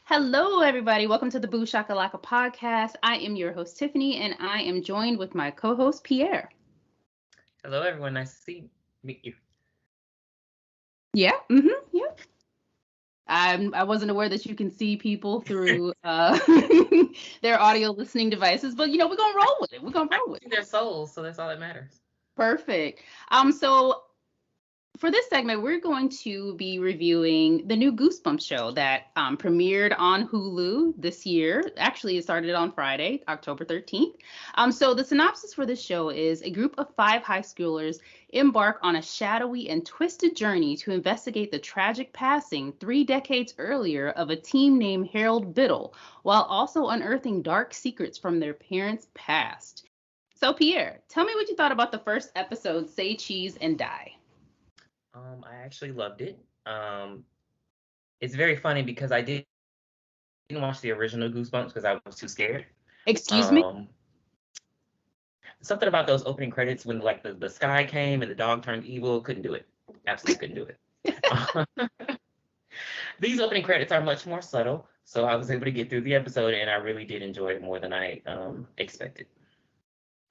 Hello, everybody. Welcome to the Boo Shakalaka podcast. I am your host, Tiffany, and I am joined with my co-host, Pierre. Hello, everyone. Nice to meet you. Yeah. I wasn't aware that you can see people through their audio listening devices, but we're gonna roll with it. We're gonna I roll can with see it. their souls, so that's all that matters. Perfect. So for this segment, we're going to be reviewing the new Goosebumps show that premiered on Hulu this year. Actually, it started on Friday, October 13th. So the synopsis for this show is a group of 5 high schoolers embark on a shadowy and twisted journey to investigate the tragic passing 3 decades earlier of a teen named Harold Biddle, while also unearthing dark secrets from their parents' past. So Pierre, tell me what you thought about the first episode, Say Cheese and Die. I actually loved it. It's very funny because I didn't watch the original Goosebumps because I was too scared. Excuse me? Um, Something about those opening credits when like the sky came and the dog turned evil, couldn't do it. Absolutely couldn't do it. These opening credits are much more subtle, so I was able to get through the episode, and I really did enjoy it more than I expected.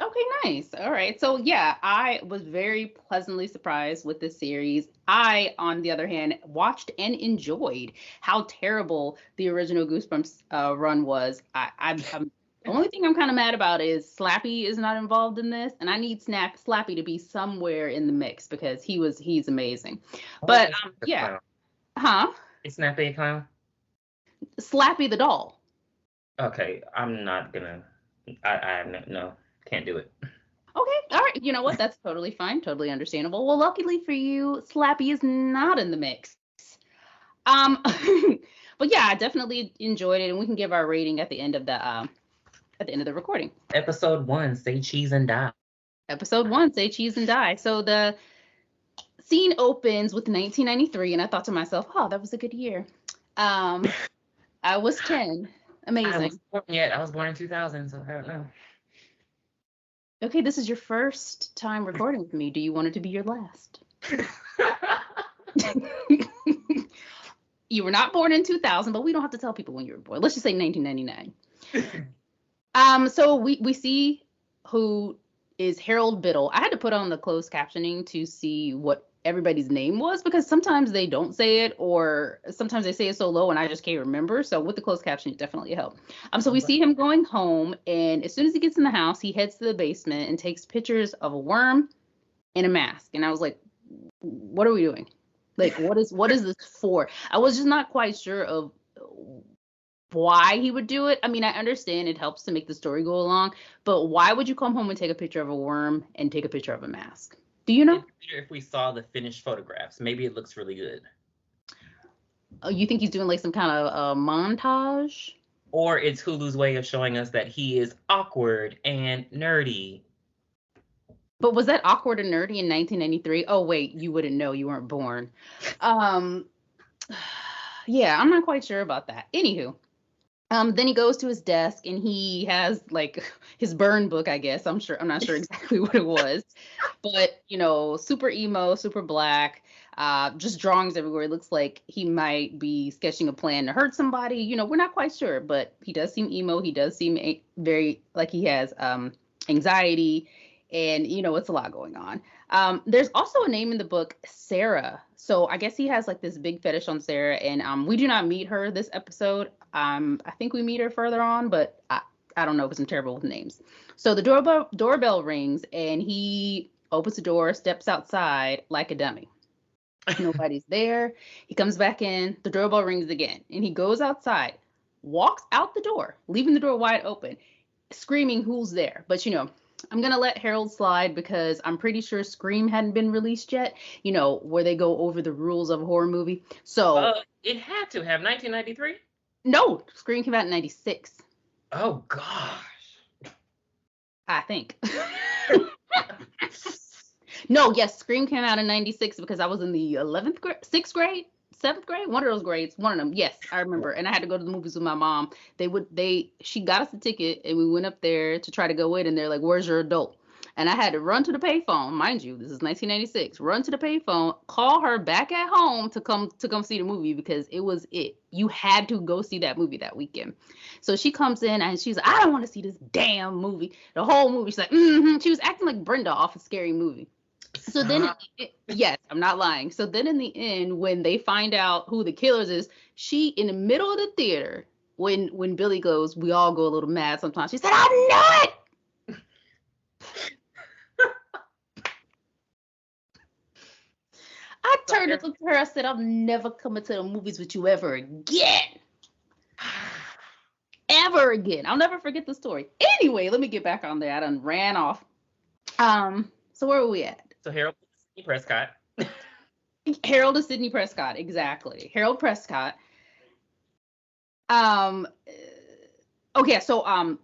Okay, nice. All right. So, yeah, I was very pleasantly surprised with this series. I, on the other hand, watched and enjoyed how terrible the original Goosebumps run was. I'm the only thing I'm kind of mad about is Slappy is not involved in this, and I need Slappy to be somewhere in the mix because he's amazing. But It's the yeah, clown. huh? It's not a clown. Slappy the doll. Okay, I'm not gonna. I no, can't do it. Okay, all right. You know what? That's totally fine, totally understandable. Well, luckily for you, Slappy is not in the mix. But yeah, I definitely enjoyed it, and we can give our rating at the end of the recording. Episode 1, say cheese and die. Episode 1, Say Cheese and Die. So the scene opens with 1993, and I thought to myself, "Oh, that was a good year." Um, I was 10. I was Amazing. born yet. I was born in 2000, so I don't know. Okay, this is your first time recording with me. Do you want it to be your last? You were not born in 2000, but we don't have to tell people when you were born. Let's just say 1999. So we see who is Harold Biddle. I had to put on the closed captioning to see what everybody's name was because sometimes they don't say it or sometimes they say it so low and I just can't remember. So with the closed caption, it definitely helped. So we see him going home, and as soon as he gets in the house, he heads to the basement and takes pictures of a worm and a mask. And I was like, what are we doing? Like, what is this for? I was just not quite sure of why he would do it. I mean, I understand it helps to make the story go along, but why would you come home and take a picture of a worm and take a picture of a mask? Do you know? It'd be better if we saw the finished photographs. Maybe it looks really good. Oh, you think he's doing like some kind of montage? Or it's Hulu's way of showing us that he is awkward and nerdy. But was that awkward and nerdy in 1993? Oh, wait, you wouldn't know. You weren't born. Um, yeah, I'm not quite sure about that. Anywho, then he goes to his desk and he has like his burn book, I guess. I'm not sure exactly what it was. But, super emo, super black, just drawings everywhere. It looks like he might be sketching a plan to hurt somebody. We're not quite sure, but he does seem emo. He does seem very like he has anxiety, and it's a lot going on. There's also a name in the book, Sarah. So I guess he has like this big fetish on Sarah, and we do not meet her this episode. I think we meet her further on, but I don't know because I'm terrible with names. So the doorbell rings, and he opens the door, steps outside like a dummy. Nobody's there. He comes back in. The doorbell rings again, and he goes outside, walks out the door, leaving the door wide open, screaming, "Who's there?" But I'm going to let Harold slide because I'm pretty sure Scream hadn't been released yet, where they go over the rules of a horror movie. So, It had to have 1993. no, Scream came out in 96, Oh gosh. I think. No, yes, Scream came out in 96 because I was in the 11th grade, 6th grade, 7th grade, one of those grades, one of them. Yes, I remember. And I had to go to the movies with my mom. She got us a ticket and we went up there to try to go in, and they're like, "Where's your adult?" And I had to run to the payphone. Mind you, this is 1996. Run to the payphone, call her back at home to come see the movie because it was it. You had to go see that movie that weekend. So she comes in and she's like, I don't want to see this damn movie. The whole movie. She's like, mm-hmm. She was acting like Brenda off a Scary Movie. So then, yes, I'm not lying. So then in the end, when they find out who the killers is, she in the middle of the theater, when Billy goes, we all go a little mad sometimes. She said, I knew it. I turned and looked at her. I said, I'm never coming to the movies with you ever again. Ever again. I'll never forget the story. Anyway, let me get back on there. I done ran off. So where were we at? So Harold Sidney Prescott. Harold is Sidney Prescott, exactly. Harold Prescott. Okay, so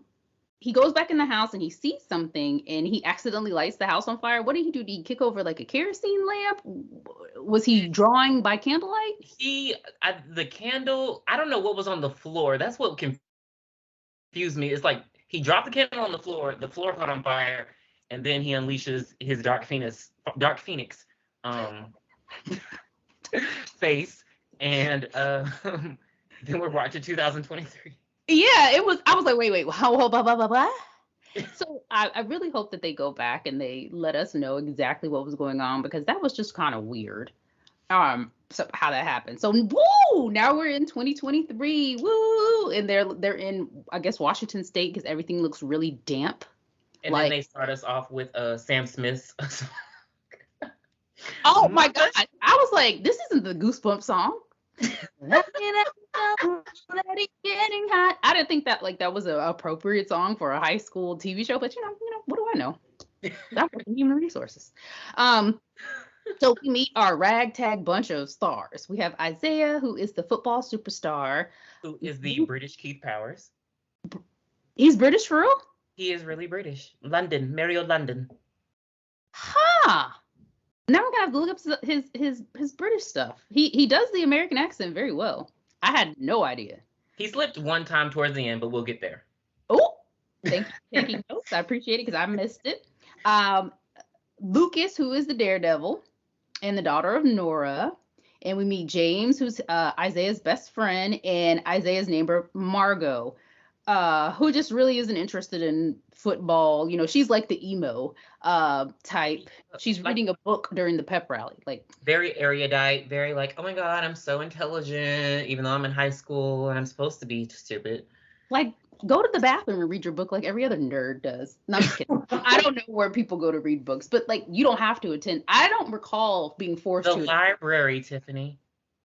he goes back in the house and he sees something and he accidentally lights the house on fire. What did he do? Did he kick over like a kerosene lamp? Was he drawing by candlelight? The candle, I don't know what was on the floor. That's what confused me. It's like he dropped the candle on the floor caught on fire, and then he unleashes his Dark Phoenix face, and then we're watching 2023. Yeah, it was. I was like, wait, blah, blah, blah, blah. So I really hope that they go back and they let us know exactly what was going on because that was just kind of weird. So how that happened. So woo, now we're in 2023. Woo, and they're in, I guess, Washington State because everything looks really damp. And then they start us off with Sam Smith's. Oh my God. I was like, this isn't the Goosebumps song. I didn't think that that was an appropriate song for a high school TV show, but you know, what do I know? That's human resources. So we meet our ragtag bunch of stars. We have Isaiah, who is the football superstar. Who is the British Keith Powers. He's British for real? He is really British. London, Mario London. Huh. Now I'm gonna have to look up his British stuff. He does the American accent very well. I had no idea. He slipped one time towards the end, but we'll get there. Oh, thank you for taking notes. I appreciate it because I missed it. Lucas, who is the daredevil, and the daughter of Nora. And we meet James, who's Isaiah's best friend, and Isaiah's neighbor, Margot, who just really isn't interested in football. You know, she's like the emo type. She's reading a book during the pep rally. Like very erudite, very like, oh my God, I'm so intelligent, even though I'm in high school and I'm supposed to be stupid. Like, go to the bathroom and read your book like every other nerd does. No, I'm just kidding. I don't know where people go to read books, but like, you don't have to attend. I don't recall being forced to. The library, Tiffany.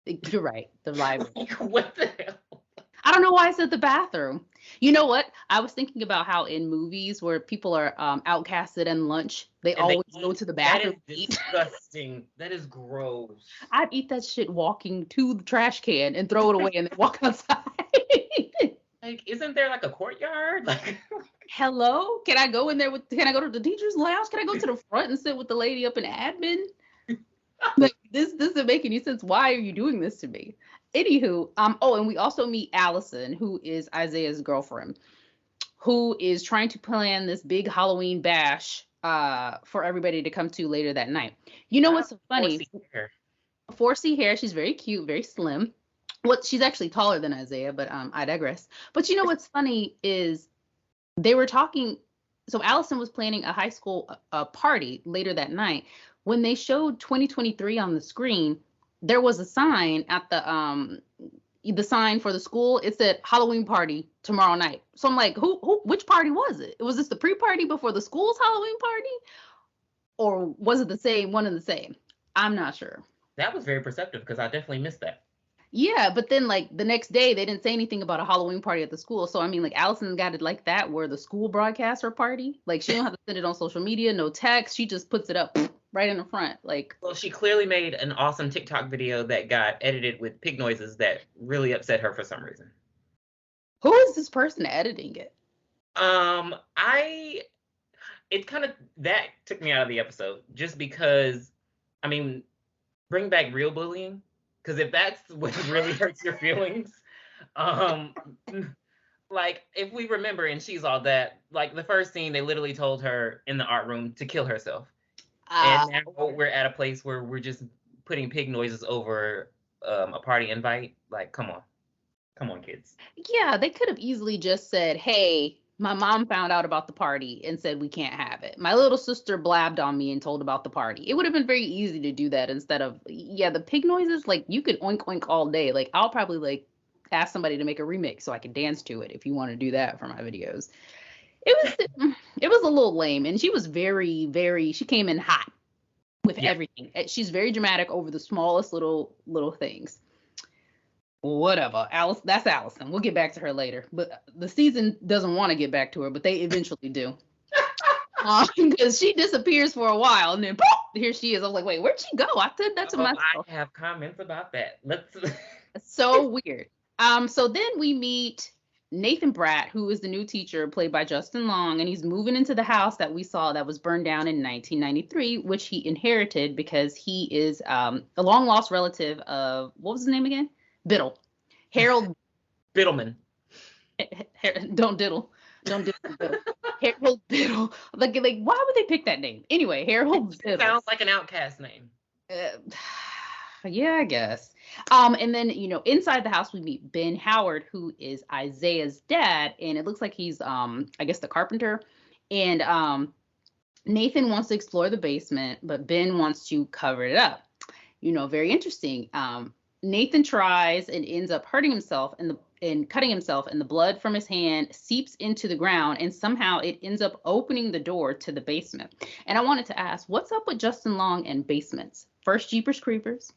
You're right. The library. What the hell? I don't know why I said the bathroom. You know what? I was thinking about how in movies where people are outcasted and lunch, they always go to the bathroom. That is disgusting. That is gross. I'd eat that shit walking to the trash can and throw it away and then walk outside. Like, isn't there like a courtyard? Like, hello? Can I go in there can I go to the teacher's lounge? Can I go to the front and sit with the lady up in admin? Like, this doesn't make any sense. Why are you doing this to me? Anywho, and we also meet Allison, who is Isaiah's girlfriend, who is trying to plan this big Halloween bash for everybody to come to later that night. You know what's so funny? 4C hair. She's very cute, very slim. She's actually taller than Isaiah, but I digress. But you know what's funny is they were talking. So Allison was planning a high school party later that night. When they showed 2023 on the screen, there was a sign at the sign for the school. It said Halloween party tomorrow night. So I'm like, which party was it? Was this the pre-party before the school's Halloween party? Or was it the same, one and the same? I'm not sure. That was very perceptive because I definitely missed that. Yeah, but then like the next day they didn't say anything about a Halloween party at the school. So I mean, like Allison got it like that where the school broadcasts her party. Like she don't have to send it on social media, no text. She just puts it up right in the front. Like, well, she clearly made an awesome TikTok video that got edited with pig noises that really upset her for some reason. Who is this person editing it? It kind of, that took me out of the episode just because, I mean, bring back real bullying. Because if that's what really hurts your feelings, Like, if we remember in She's All That, like the first scene, they literally told her in the art room to kill herself. And now we're at a place where we're just putting pig noises over a party invite. Like, come on. Come on, kids. Yeah, they could have easily just said, "Hey, my mom found out about the party and said we can't have it. My little sister blabbed on me and told about the party." It would have been very easy to do that instead of, yeah, the pig noises, like you could oink oink all day. Like I'll probably like ask somebody to make a remix so I can dance to it if you want to do that for my videos. It was a little lame, and she was very she came in hot with everything. She's very dramatic over the smallest little things. Whatever. Alice, that's Allison. We'll get back to her later. But the season doesn't want to get back to her, but they eventually do. Because she disappears for a while and then poof, here she is. I was like, wait, where'd she go? I said that to myself. I have comments about that. Let's So weird. So then we meet Nathan Bratt, who is the new teacher played by Justin Long, and he's moving into the house that we saw that was burned down in 1993, which he inherited because he is a long lost relative of, what was his name again? Biddle. Harold Biddleman. Don't diddle. Biddle. Harold Biddle. Like, why would they pick that name? Anyway, Harold Biddle. Sounds like an outcast name. Yeah, I guess. And then, inside the house we meet Ben Howard, who is Isaiah's dad, and it looks like he's I guess the carpenter. And Nathan wants to explore the basement, but Ben wants to cover it up. Very interesting. Nathan tries and ends up hurting himself and cutting himself, and the blood from his hand seeps into the ground, and somehow it ends up opening the door to the basement. And I wanted to ask, what's up with Justin Long and basements? First Jeepers Creepers,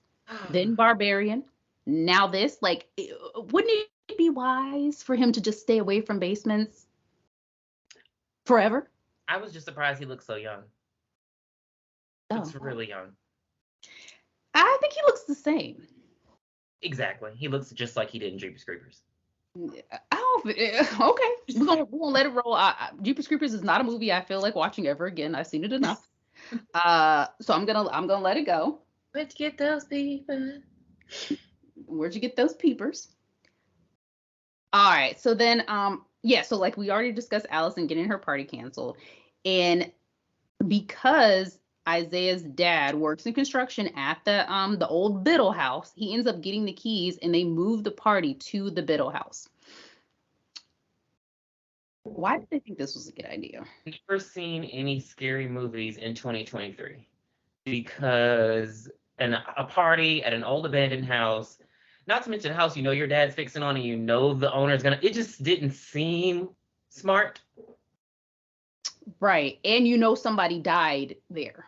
then Barbarian, now this. Like, wouldn't it be wise for him to just stay away from basements forever? I was just surprised he looked so young. Looks really young. I think he looks the same. Exactly. He looks just like he did in Jeepers Creepers. Okay, we're gonna let it roll. Jeepers Creepers is not a movie I feel like watching ever again. I've seen it enough. So I'm gonna let it go. Where'd you get those peepers? Where'd you get those peepers? All right. So then, so like we already discussed Allison getting her party canceled, and because Isaiah's dad works in construction at the old Biddle house, he ends up getting the keys and they move the party to the Biddle house. Why did they think this was a good idea? Never seen any scary movies in 2023 because a party at an old abandoned house, not to mention a house your dad's fixing on and the owner's gonna, it just didn't seem smart. Right. And somebody died there.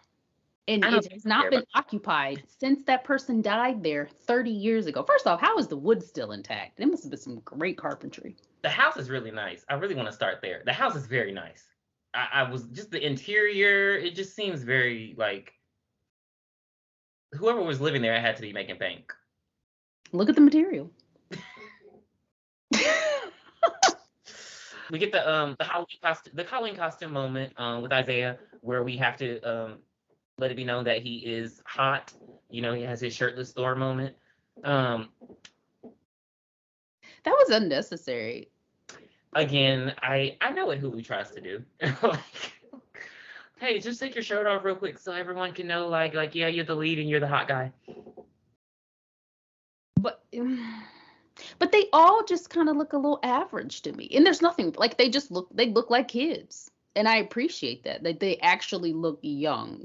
And it's not been occupied since that person died there 30 years ago. First off, how is the wood still intact? There must have been some great carpentry. The house is really nice. I really want to start there. The house is very nice. I was just the interior. It just seems very like whoever was living there had to be making bank. Look at the material. We get the Halloween costume moment with Isaiah, where we have to let it be known that he is hot. He has his shirtless Thor moment. That was unnecessary. Again, I know what Hulu tries to do. Hey, just take your shirt off real quick so everyone can know, like, yeah, you're the lead and you're the hot guy. But they all just kind of look a little average to me. And there's nothing, like, they look like kids. And I appreciate that they actually look young.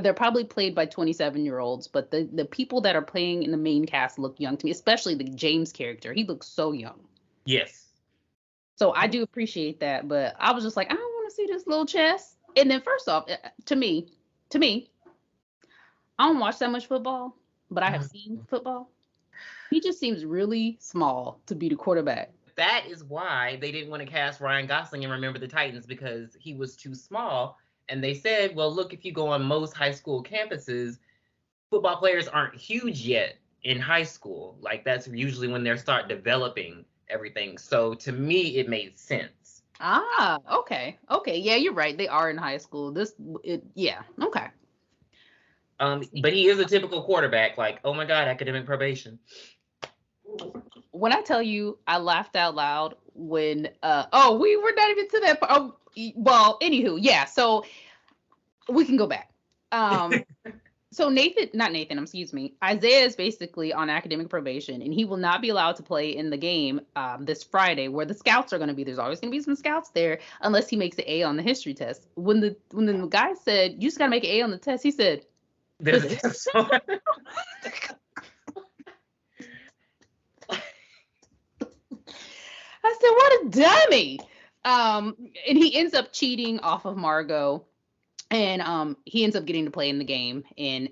They're probably played by 27-year-olds, but the people that are playing in the main cast look young to me, especially the James character. He looks so young. Yes. So I do appreciate that, but I was just like, I don't want to see this little chest. And then first off, to me, I don't watch that much football, but I have seen football. He just seems really small to be the quarterback. That is why they didn't want to cast Ryan Gosling in Remember the Titans, because he was too small. And they said, well, look, if you go on most high school campuses, football players aren't huge yet in high school. Like, that's usually when they start developing everything. So to me, it made sense. Okay. Yeah, you're right. They are in high school. Okay. But he is a typical quarterback. Like, oh my God, academic probation. When I tell you I laughed out loud when we were not even to that part. Oh, well, anywho, yeah, so we can go back. So excuse me, Isaiah is basically on academic probation, and he will not be allowed to play in the game this Friday, where the scouts are going to be. There's always going to be some scouts there, unless he makes an A on the history test. When the guy said, "You just got to make an A on the test," he said, "Physics." I said, "What a dummy!" And he ends up cheating off of Margot, and he ends up getting to play in the game. And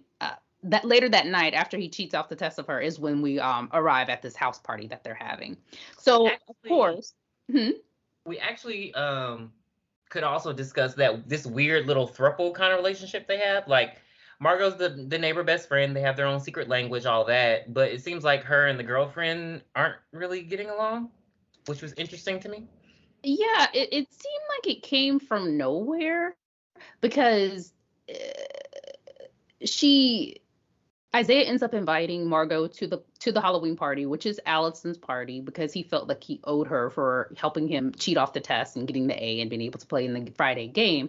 that later that night, after he cheats off the test of her, is when we arrive at this house party that they're having. So of course, we actually could also discuss that this weird little throuple kind of relationship they have. Like Margot's the neighbor best friend. They have their own secret language, all that. But it seems like her and the girlfriend aren't really getting along, which was interesting to me. Yeah, it seemed like it came from nowhere, because Isaiah ends up inviting Margot to the Halloween party, which is Allison's party, because he felt like he owed her for helping him cheat off the test and getting the A and being able to play in the Friday game.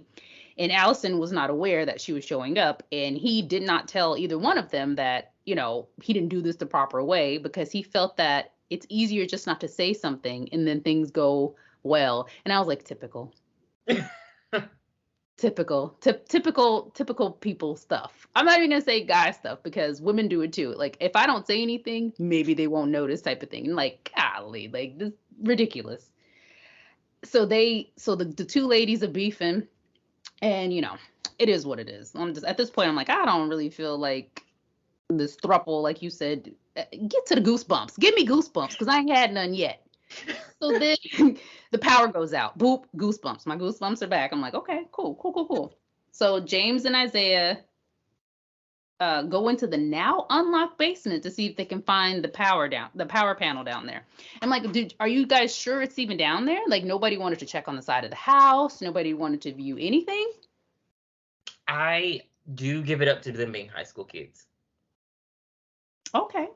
And Allison was not aware that she was showing up, and he did not tell either one of them that, he didn't do this the proper way, because he felt that it's easier just not to say something and then things go well. And I was like, typical. typical people stuff. I'm not even gonna say guy stuff, because women do it too. Like, if I don't say anything, maybe they won't notice, type of thing. And like, golly, like, this ridiculous. So the two ladies are beefing, and it is what it is. I'm just, at this point, I'm like, I don't really feel like this throuple, like you said. Get to the goosebumps. Give me goosebumps, because I ain't had none yet. So then the power goes out. Boop, goosebumps. My goosebumps are back. I'm like, okay, cool. So James and Isaiah go into the now unlocked basement to see if they can find the power panel down there. I'm like, dude, are you guys sure it's even down there? Like, nobody wanted to check on the side of the house. Nobody wanted to view anything. I do give it up to them being high school kids. Okay.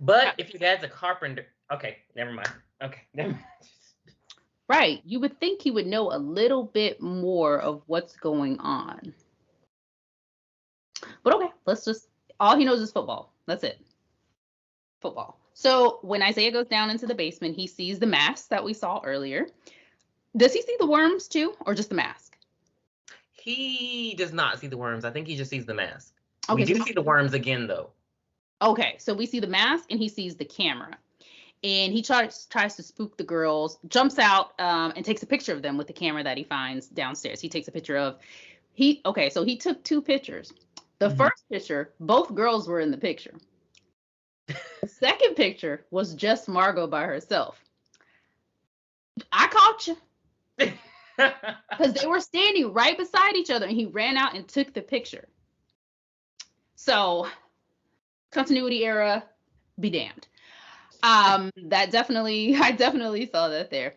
But if your dad's a carpenter, okay, never mind. Right. You would think he would know a little bit more of what's going on. But okay, all he knows is football. That's it. Football. So when Isaiah goes down into the basement, he sees the mask that we saw earlier. Does he see the worms too, or just the mask? He does not see the worms. I think he just sees the mask. Okay, we do see the worms again, though. Okay, so we see the mask and he sees the camera. And he tries to spook the girls, jumps out and takes a picture of them with the camera that he finds downstairs. He takes a picture of, so he took two pictures. The first picture, both girls were in the picture. The second picture was just Margot by herself. I caught you. Because they were standing right beside each other, and he ran out and took the picture. So, continuity era, be damned. I definitely saw that there.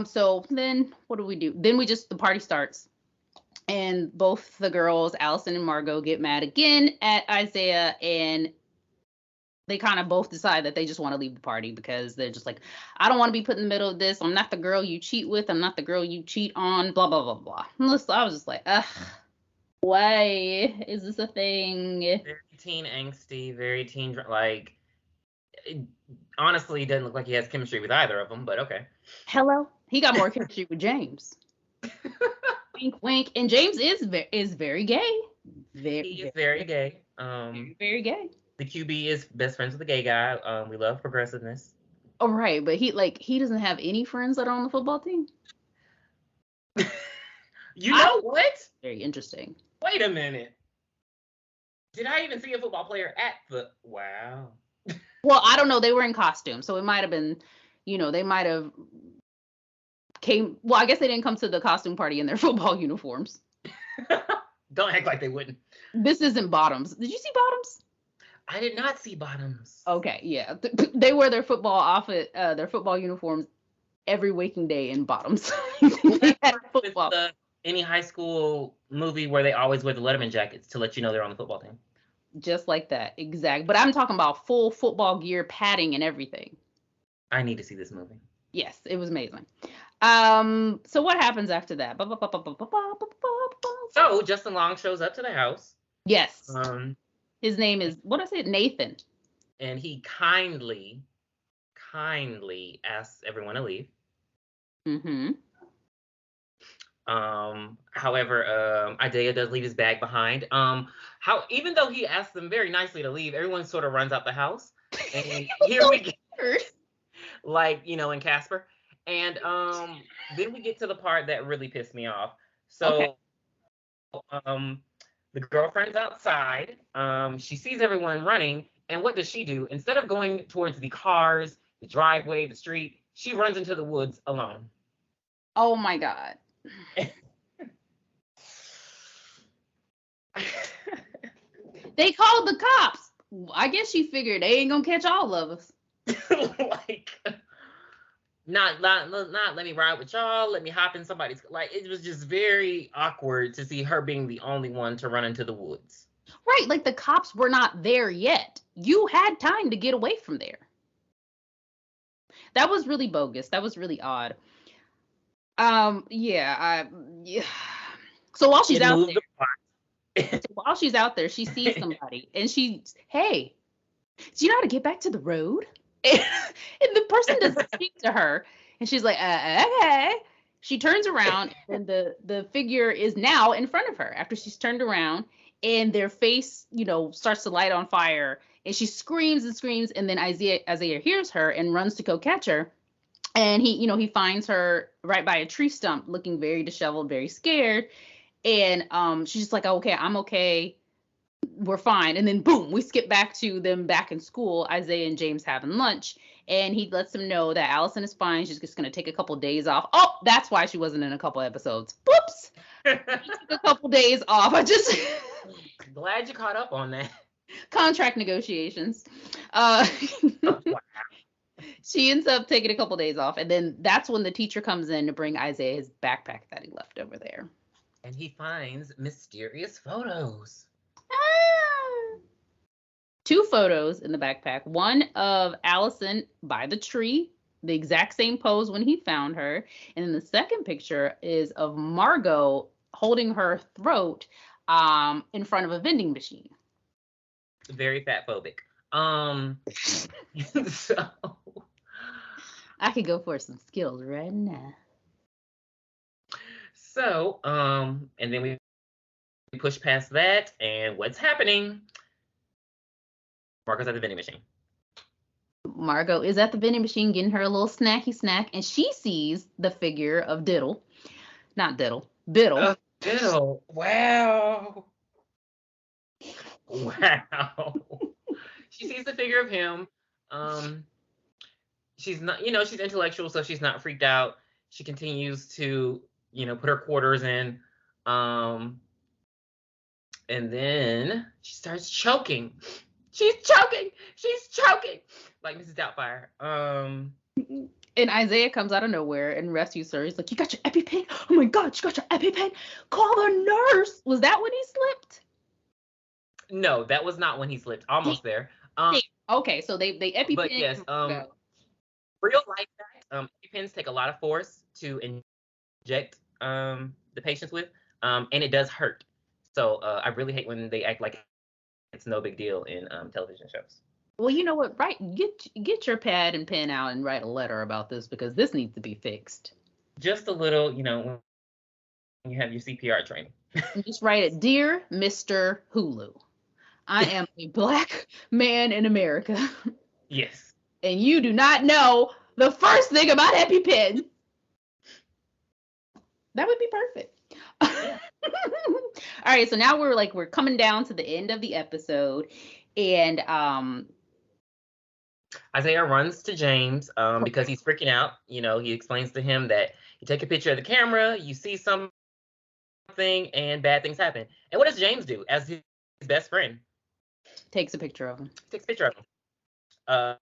So then what do? Then the party starts, and both the girls, Allison and Margot, get mad again at Isaiah, and they kind of both decide that they just want to leave the party, because they're just like, I don't want to be put in the middle of this. I'm not the girl you cheat with. I'm not the girl you cheat on, blah, blah, blah, blah. And I was just like, why is this a thing? Very teen angsty, very teen, like, honestly, it doesn't look like he has chemistry with either of them, but okay. Hello? He got more chemistry with James. Wink, wink. And James is very gay. He is very gay. Very gay. The QB is best friends with the gay guy. We love progressiveness. Oh, right. But he doesn't have any friends that are on the football team. You know what? Very interesting. Wait a minute. Did I even see a football player at the... Wow. Well, I don't know. They were in costume, so it might have been, they might have came... Well, I guess they didn't come to the costume party in their football uniforms. Don't act like they wouldn't. This isn't Bottoms. Did you see Bottoms? I did not see Bottoms. Okay, yeah. They wear their football uniforms every waking day in Bottoms. They had football. Any high school movie where they always wear the Letterman jackets to let you know they're on the football team. Just like that, exactly. But I'm talking about full football gear, padding, and everything. I need to see this movie. Yes, it was amazing. So what happens after that? So Justin Long shows up to the house. Yes. Um, His name is, what is it? Nathan. and he kindly asks everyone to leave. Mm-hmm. However, Isaiah does leave his bag behind. Even though he asks them very nicely to leave, everyone sort of runs out the house. And here we get, like, in Casper. And then we get to the part that really pissed me off. So the girlfriend's outside. She sees everyone running, and what does she do? Instead of going towards the cars, the driveway, the street, she runs into the woods alone. Oh my God. They called the cops. I guess she figured they ain't gonna catch all of us. Like, not let me ride with y'all. Let me hop in somebody's. Like, it was just very awkward to see her being the only one to run into the woods. Right, like the cops were not there yet. You had time to get away from there. That was really bogus. That was really odd. Yeah. So while she's out there, she sees somebody, and hey, do you know how to get back to the road? And the person doesn't speak to her, and she's like, okay. She turns around, and the figure is now in front of her after she's turned around, and their face, starts to light on fire, and she screams and screams, and then Isaiah hears her and runs to go catch her, and he finds her right by a tree stump, looking very disheveled, very scared, and she's just like, okay, I'm okay, we're fine. And then boom, we skip back to them back in school, Isaiah and James having lunch, and he lets them know that Allison is fine. She's just going to take a couple days off. Oh, that's why she wasn't in a couple episodes. Whoops. She took a couple days off. I just glad you caught up on that. Contract negotiations. She ends up taking a couple days off, and then that's when the teacher comes in to bring Isaiah his backpack that he left over there. And he finds mysterious photos. 2 photos in the backpack. One of Allison by the tree, the exact same pose when he found her. And then the second picture is of Margot holding her throat in front of a vending machine. Very fat phobic. So I could go for some skills right now. So, and then we push past that, and what's happening? Margot's at the vending machine. Margot is at the vending machine getting her a little snacky snack, and she sees the figure of Biddle. Biddle. Biddle. Wow. Wow. She sees the figure of him. She's not, she's intellectual, so she's not freaked out. She continues to, put her quarters in. And then she starts choking. She's choking like Mrs. Doubtfire. And Isaiah comes out of nowhere and rescues her. He's like, you got your EpiPen? Oh my God, you got your EpiPen? Call the nurse. Was that when he slipped? No, that was not when he slipped. Almost there. Okay, so they EpiPen. But yes, real life fact, EpiPens take a lot of force to inject the patients with, and it does hurt. So I really hate when they act like it's no big deal in television shows. Well, you know what? Right, get your pad and pen out and write a letter about this, because this needs to be fixed. Just a little, when you have your CPR training. Just write it, Dear Mr. Hulu, I am a Black man in America. Yes. And you do not know the first thing about EpiPen. That would be perfect. Yeah. All right, so now we're coming down to the end of the episode, and Isaiah runs to James because he's freaking out. He explains to him that you take a picture of the camera, you see something, and bad things happen. And what does James do as his best friend? Takes a picture of him. Takes a picture of him.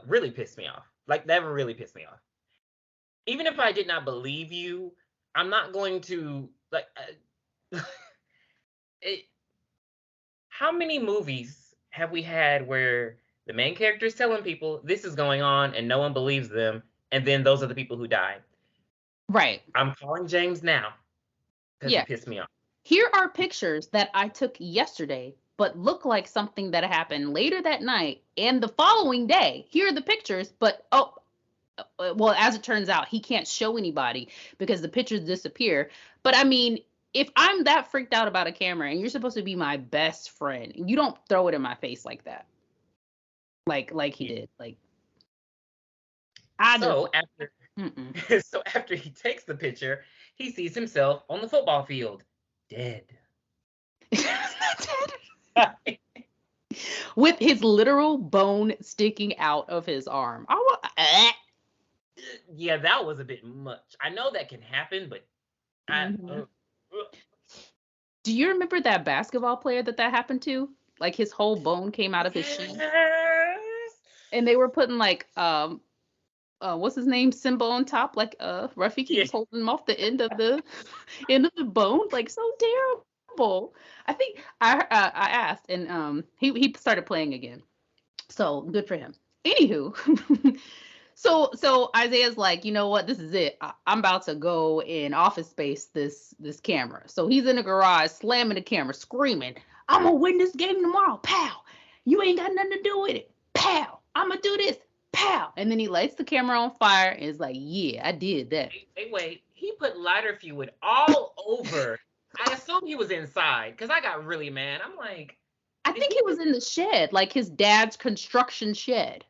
Really pissed me off. Like, that really pissed me off. Even if I did not believe you, I'm not going to, like, how many movies have we had where the main character is telling people this is going on and no one believes them, And then those are the people who died. Right. I'm calling James now because he pissed me off. Here are pictures that I took yesterday, but look like something that happened later that night and the following day. Here are the pictures, but well, as it turns out, he can't show anybody because the pictures disappear. But I mean, if I'm that freaked out about a camera and you're supposed to be my best friend, you don't throw it in my face like that. Like he did. Like so after he takes the picture, he sees himself on the football field, dead. Dead. With his literal bone sticking out of his arm. Yeah, that was a bit much. I know that can happen, but do you remember that basketball player that happened to? Like his whole bone came out of his shin. And they were putting like what's his name, Simba on top, like Rafiki was holding him off the end of the bone, like so terrible. I think I asked, and he started playing again, so good for him. Anywho, so Isaiah's like, you know what, this is it. I'm about to go in Office Space this camera. So he's in the garage slamming the camera, screaming, "I'm gonna win this game tomorrow, pow! You ain't got nothing to do with it, pow! I'm gonna do this." Pow! And then he lights the camera on fire and is like, yeah, I did that. Wait. He put lighter fluid all over. I assume he was inside because I got really mad. I'm like, I think he was in the shed, like his dad's construction shed.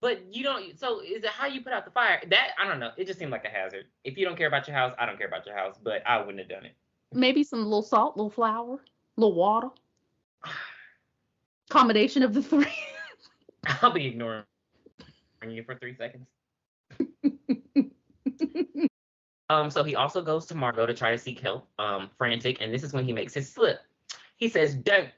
But you don't, so is it how you put out the fire? That, I don't know. It just seemed like a hazard. If you don't care about your house, I don't care about your house, but I wouldn't have done it. Maybe some little salt, little flour, little water. Combination of the three. I'll be ignoring you for 3 seconds. So he also goes to Margot to try to seek help, frantic, and this is when he makes his slip. He says, "Don't."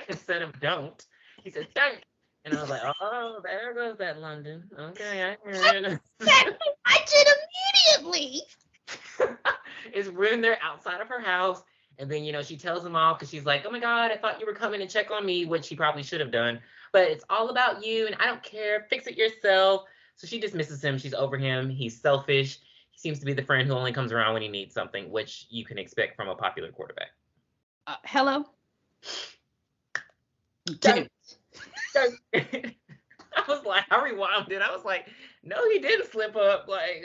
Instead of "don't," he says, "Don't." And I was like, oh, there goes that London. Okay, I hear it. I did immediately. It's when they're outside of her house. And then, she tells them off because she's like, "Oh my God, I thought you were coming to check on me," which she probably should have done. But it's all about you and I don't care. Fix it yourself. So she dismisses him. She's over him. He's selfish. He seems to be the friend who only comes around when he needs something, which you can expect from a popular quarterback. Hello? Don't. I was like, I rewound it. I was like, no, he didn't slip up. Like,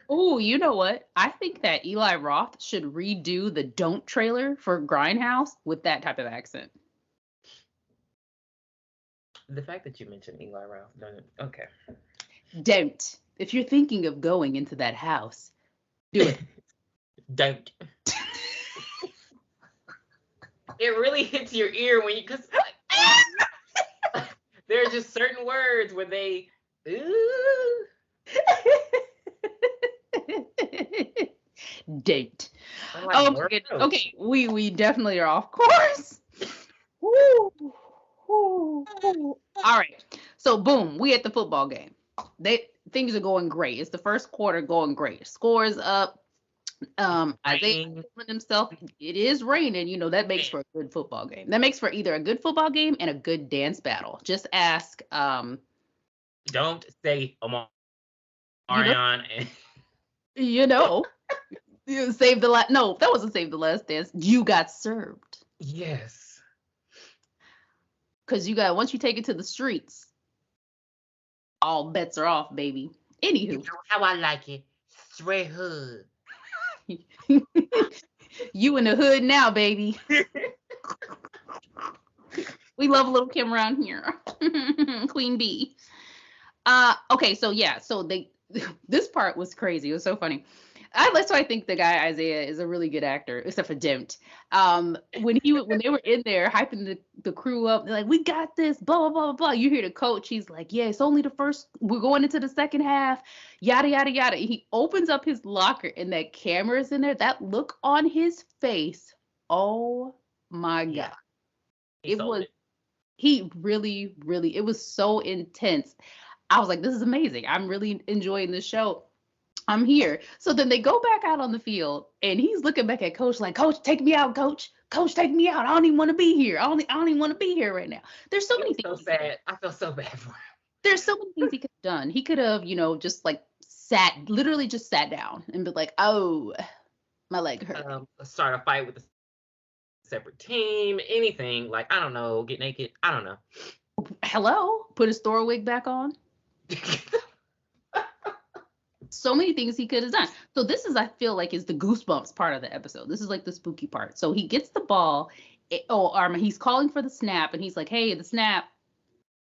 Oh, you know what? I think that Eli Roth should redo the "Don't" trailer for Grindhouse with that type of accent. The fact that you mentioned Eli Roth doesn't. Okay. Don't. If you're thinking of going into that house, do it. Don't. It really hits your ear when because there are just certain words where they. Date. Like, oh my goodness. Okay, we definitely are off course. Woo. Woo. Woo. All right. So boom, we at the football game. Things are going great. It's the first quarter going great. Scores up. Isaiah himself. It is raining. That makes for a good football game. That makes for either a good football game and a good dance battle. Just ask. Don't say Marion. You saved the last. No, that wasn't Save the Last Dance. You got served. Yes. Because once you take it to the streets, all bets are off, baby. Anywho. You know how I like it. Straight hood. You in the hood now, baby. We love a little Kim around here. Queen Bee. Okay, so this part was crazy. It was so funny. That's why I think the guy Isaiah is a really good actor, except for Don't. When they were in there hyping the crew up, they're like, "We got this," blah blah blah blah blah. You hear the coach, he's like, "Yeah, it's only the first. We're going into the second half." Yada yada yada. He opens up his locker and that camera's in there. That look on his face. Oh my God! He really, really. It was so intense. I was like, "This is amazing. I'm really enjoying this show. I'm here." So then they go back out on the field and he's looking back at Coach like, "Coach, take me out, Coach. Coach, take me out. I don't even want to be here. I don't even want to be here right now." There's so many things. So sad. I feel so bad for him. There's so many things he could have done. He could have, just like literally just sat down and be like, oh, my leg hurt. Start a fight with a separate team, anything. Like, I don't know, get naked. I don't know. Hello? Put his Thor wig back on. So many things he could have done. So this is, I feel like, is the Goosebumps part of the episode. This is like the spooky part. So he gets the ball. He's calling for the snap, and he's like, hey, the snap,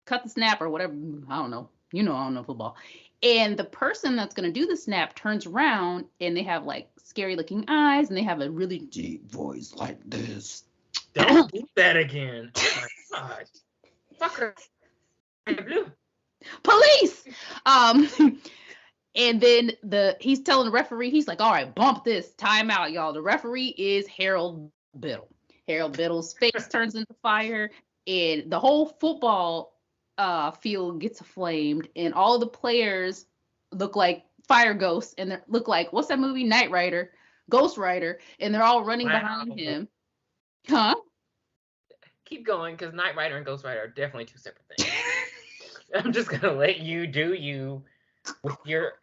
cut the snap or whatever. I don't know. I don't know football. And the person that's going to do the snap turns around, and they have like scary looking eyes, and they have a really deep voice like this. Don't do that again. Oh my God. Fuck her. Blue. Police. And then he's telling the referee, he's like, all right, bump this, time out, y'all. The referee is Harold Biddle. Harold Biddle's face turns into fire, and the whole football field gets aflamed, and all the players look like fire ghosts, and they look like, what's that movie? Knight Rider, Ghost Rider, and they're all running behind him. Huh? Keep going, because Knight Rider and Ghost Rider are definitely two separate things. I'm just gonna let you do you with your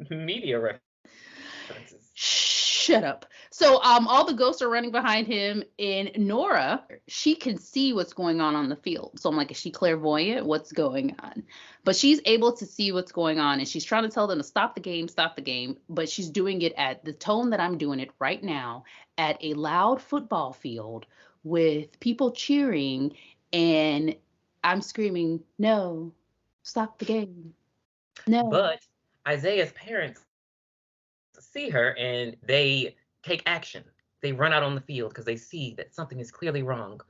media references. Shut up. So all the ghosts are running behind him, and Nora, she can see what's going on the field. So I'm like, is she clairvoyant? What's going on? But she's able to see what's going on, and she's trying to tell them to stop the game, but she's doing it at the tone that I'm doing it right now, at a loud football field with people cheering, and I'm screaming, no, stop the game. No. But Isaiah's parents see her and they take action. They run out on the field because they see that something is clearly wrong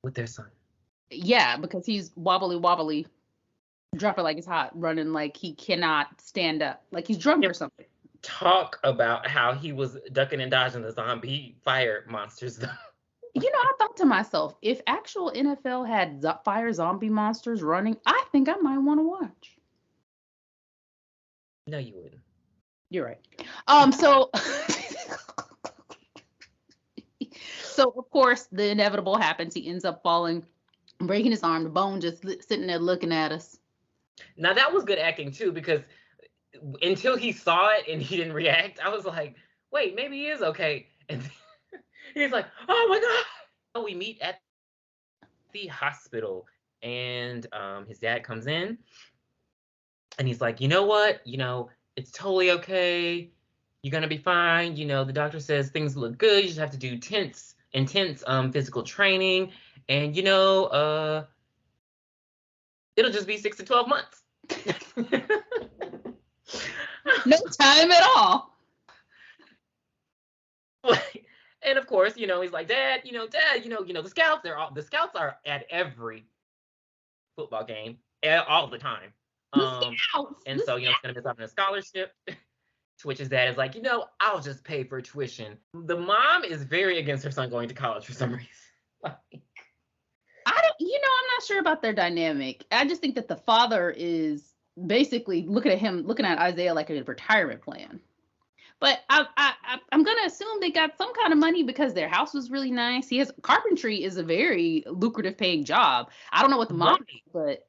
with their son. Yeah, because he's wobbly, dropping like it's hot, running like he cannot stand up, like he's drunk or something. Talk about how he was ducking and dodging the zombie fire monsters, though. I thought to myself, if actual NFL had fire zombie monsters running, I think I might want to watch. No, you wouldn't. You're right. So of course the inevitable happens. He ends up falling, breaking his arm. The bone just sitting there looking at us. Now that was good acting too, because until he saw it and he didn't react, I was like, wait, maybe he is okay. And he's like, oh my God. We meet at the hospital, and his dad comes in, and he's like, you know what? It's totally okay. You're going to be fine. The doctor says things look good. You just have to do intense physical training. And, it'll just be 6 to 12 months. No time at all. And of course, he's like, Dad, the scouts are at every football game all the time. And so, he's going to miss out on a scholarship, to which his dad is like, I'll just pay for tuition. The mom is very against her son going to college for some reason. I'm not sure about their dynamic. I just think that the father is basically looking at Isaiah like a retirement plan. But I'm going to assume they got some kind of money because their house was really nice. Carpentry is a very lucrative paying job. I don't know what the mom is, but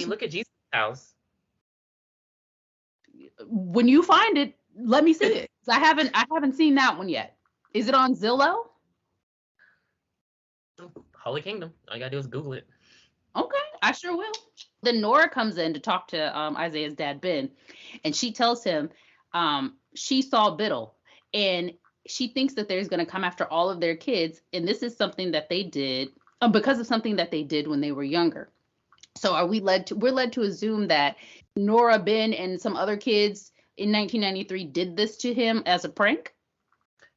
look at Jesus' house. When you find it, let me see it. I haven't seen that one yet. Is it on Zillow? Holy Kingdom. All you gotta do is Google it. Okay, I sure will. Then Nora comes in to talk to Isaiah's dad, Ben, and she tells him she saw Biddle, and she thinks that they're going to come after all of their kids, and this is something that they did because of something that they did when they were younger. So we're led to assume that Nora, Ben, and some other kids in 1993 did this to him as a prank?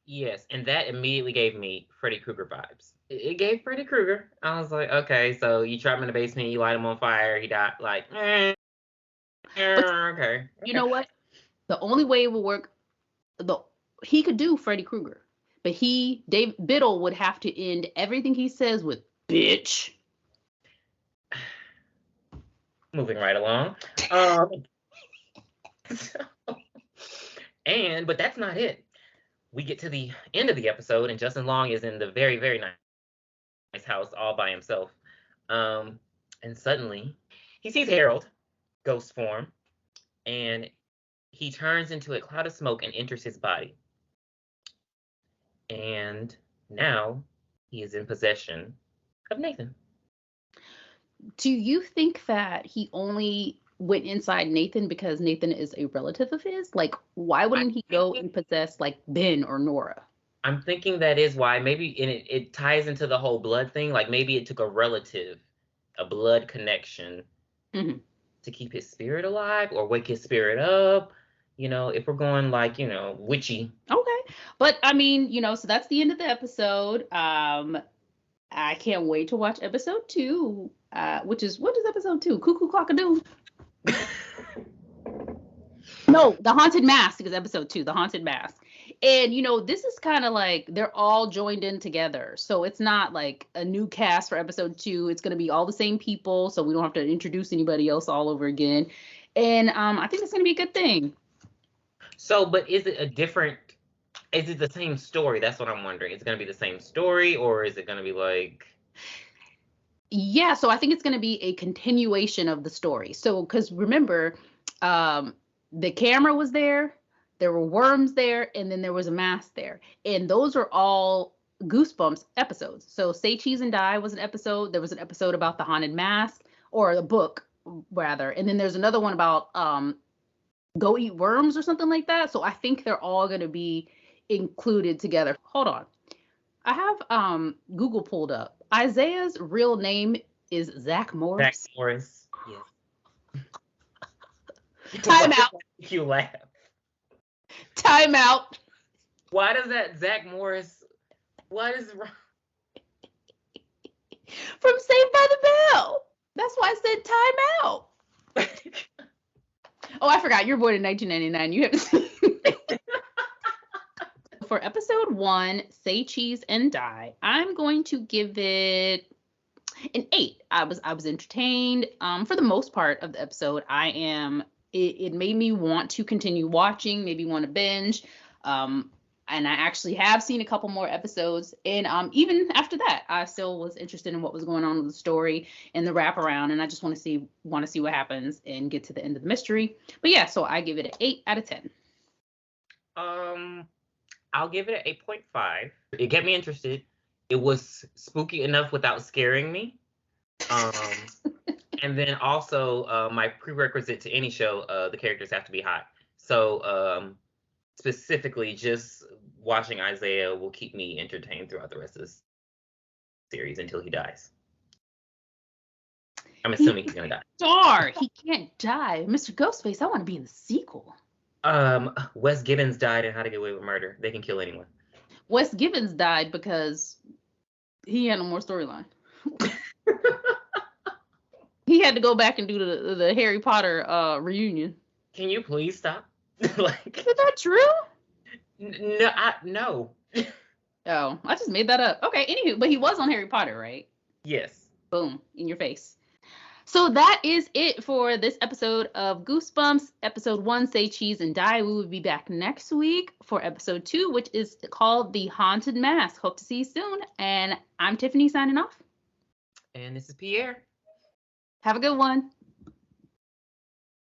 Yes, and that immediately gave me Freddy Krueger vibes. It gave Freddy Krueger. I was like, okay, so you trap him in the basement, you light him on fire, he died. Like, okay. You know what? The only way it will work, he could do Freddy Krueger, but Dave Biddle would have to end everything he says with bitch. Moving right along. But that's not it. We get to the end of the episode, and Justin Long is in the very, very nice house all by himself. And suddenly he sees Harold, ghost form, and he turns into a cloud of smoke and enters his body. And now he is in possession of Nathan. Do you think that he only went inside Nathan because Nathan is a relative of his? Like, why wouldn't he go and possess like Ben or Nora? I'm thinking that is why. Maybe, and it ties into the whole blood thing. Like maybe it took a relative, a blood connection, to keep his spirit alive or wake his spirit up. You know, if we're going like, you know, witchy. Okay. But I mean, you know, so that's the end of the episode. I can't wait to watch episode 2, which is, what is episode 2? Cuckoo Clock-a-Doo. No, The Haunted Mask is episode 2, The Haunted Mask. And, you know, this is kind of like they're all joined in together. So it's not like a new cast for episode 2. It's going to be all the same people. So we don't have to introduce anybody else all over again. And I think it's going to be a good thing. So, but is it the same story? That's what I'm wondering. Is it going to be the same story, or is it going to be like... Yeah, so I think it's going to be a continuation of the story. So, because remember, the camera was there, there were worms there, and then there was a mask there. And those are all Goosebumps episodes. So Say Cheese and Die was an episode. There was an episode about the haunted mask, or the book, rather. And then there's another one about Go Eat Worms or something like that. So I think they're all going to be included together. Hold on. I have Google pulled up. Isaiah's real name is Zach Morris. Zach Morris. Yes. Time out. You laugh. Time out. Why does that Zach Morris? What is wrong? From Saved by the Bell. That's why I said time out. Oh, I forgot. You're born in 1999. You haven't seen it. For episode 1, Say Cheese and Die, I'm going to give it an 8. I was entertained. For the most part of the episode, it made me want to continue watching, maybe want to binge. And I actually have seen a couple more episodes. And even after that, I still was interested in what was going on with the story and the wraparound. And I just want to see what happens and get to the end of the mystery. But yeah, so I give it an 8 out of 10. I'll give it an 8.5. It kept me interested. It was spooky enough without scaring me. And then also my prerequisite to any show, the characters have to be hot. So specifically, just watching Isaiah will keep me entertained throughout the rest of the series until he dies. I'm assuming he's gonna die. Star, he can't die. Mr. Ghostface, I want to be in the sequel. Wes Gibbons died in How to Get Away with Murder. They can kill anyone. Wes Gibbons died because he had no more storyline. He had to go back and do the Harry Potter reunion. Can you please stop? Like, is that true? No. Oh, I just made that up. Okay, anywho, but he was on Harry Potter, right? Yes. Boom, in your face. So that is it for this episode of Goosebumps, episode 1, Say Cheese and Die. We will be back next week for episode 2, which is called The Haunted Mask. Hope to see you soon. And I'm Tiffany signing off. And this is Pierre. Have a good one.